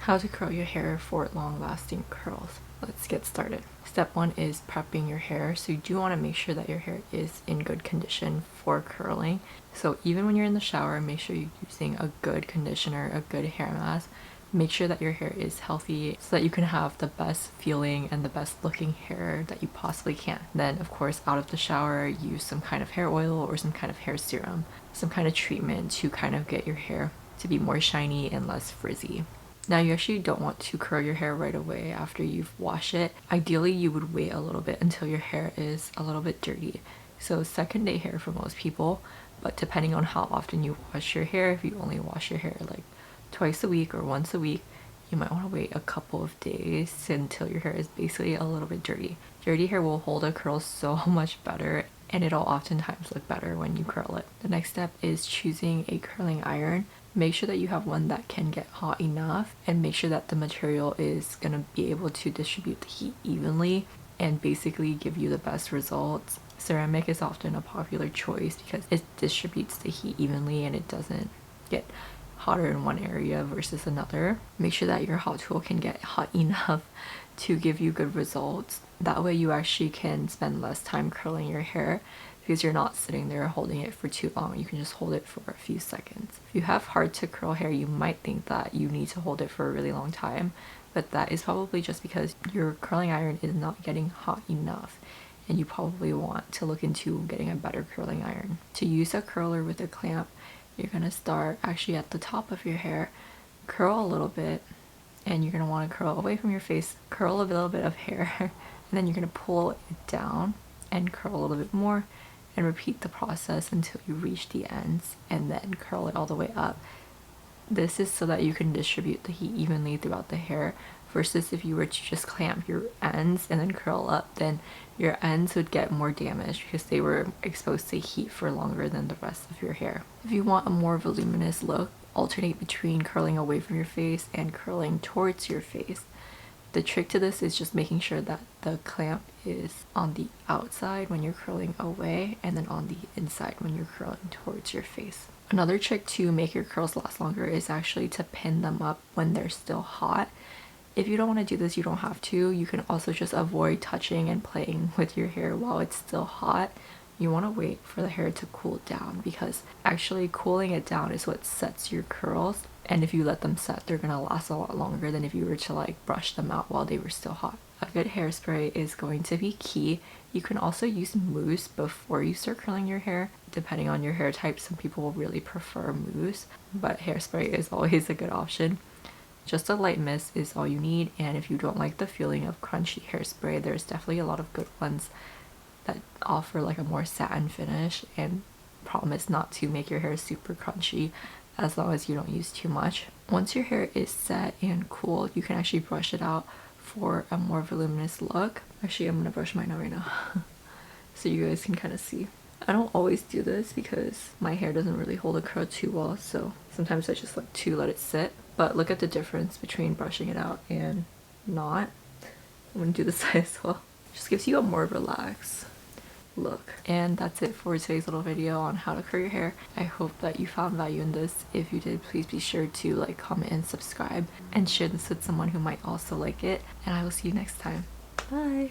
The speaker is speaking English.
How to curl your hair for long-lasting curls. Let's get started. Step 1 is prepping your hair. So you do want to make sure that your hair is in good condition for curling. So even when you're in the shower, make sure you're using a good conditioner, a good hair mask. Make sure that your hair is healthy so that you can have the best feeling and the best looking hair that you possibly can. Then of course, out of the shower, use some kind of hair oil or some kind of hair serum, some kind of treatment to kind of get your hair to be more shiny and less frizzy. Now you actually don't want to curl your hair right away after you've washed it. Ideally, you would wait a little bit until your hair is a little bit dirty. So second day hair for most people, but depending on how often you wash your hair, if you only wash your hair like twice a week or once a week, you might want to wait a couple of days until your hair is basically a little bit dirty. Dirty hair will hold a curl so much better, and it'll oftentimes look better when you curl it. The next step is choosing a curling iron. Make sure that you have one that can get hot enough, and make sure that the material is going to be able to distribute the heat evenly and basically give you the best results. Ceramic is often a popular choice because it distributes the heat evenly and it doesn't get hotter in one area versus another. Make sure that your hot tool can get hot enough to give you good results. That way you actually can spend less time curling your hair because you're not sitting there holding it for too long. You can just hold it for a few seconds. If you have hard to curl hair, you might think that you need to hold it for a really long time, but that is probably just because your curling iron is not getting hot enough, and you probably want to look into getting a better curling iron. To use a curler with a clamp, you're going to start actually at the top of your hair, curl a little bit, and you're going to want to curl away from your face, curl a little bit of hair, and then you're going to pull it down and curl a little bit more, and repeat the process until you reach the ends, and then curl it all the way up. This is so that you can distribute the heat evenly throughout the hair, versus if you were to just clamp your ends and then curl up, then your ends would get more damaged because they were exposed to heat for longer than the rest of your hair. If you want a more voluminous look, alternate between curling away from your face and curling towards your face. The trick to this is just making sure that the clamp is on the outside when you're curling away and then on the inside when you're curling towards your face. Another trick to make your curls last longer is actually to pin them up when they're still hot. If you don't want to do this, you don't have to. You can also just avoid touching and playing with your hair while it's still hot. You want to wait for the hair to cool down, because actually cooling it down is what sets your curls, and if you let them set, they're gonna last a lot longer than if you were to like brush them out while they were still hot. A good hairspray is going to be key. You can also use mousse before you start curling your hair. Depending on your hair type, some people will really prefer mousse, but hairspray is always a good option. Just a light mist is all you need, and if you don't like the feeling of crunchy hairspray, there's definitely a lot of good ones that offer like a more satin finish and promise not to make your hair super crunchy as long as you don't use too much. Once your hair is set and cool, you can actually brush it out for a more voluminous look. Actually, I'm gonna brush mine out right now so you guys can kind of see. I don't always do this because my hair doesn't really hold a curl too well, so sometimes I just like to let it sit. But look at the difference between brushing it out and not. I'm gonna do this side as well. Just gives you a more relaxed look. And that's it for today's little video on how to curl your hair. I hope that you found value in this. If you did, please be sure to like, comment, and subscribe, and share this with someone who might also like it. And I will see you next time. Bye!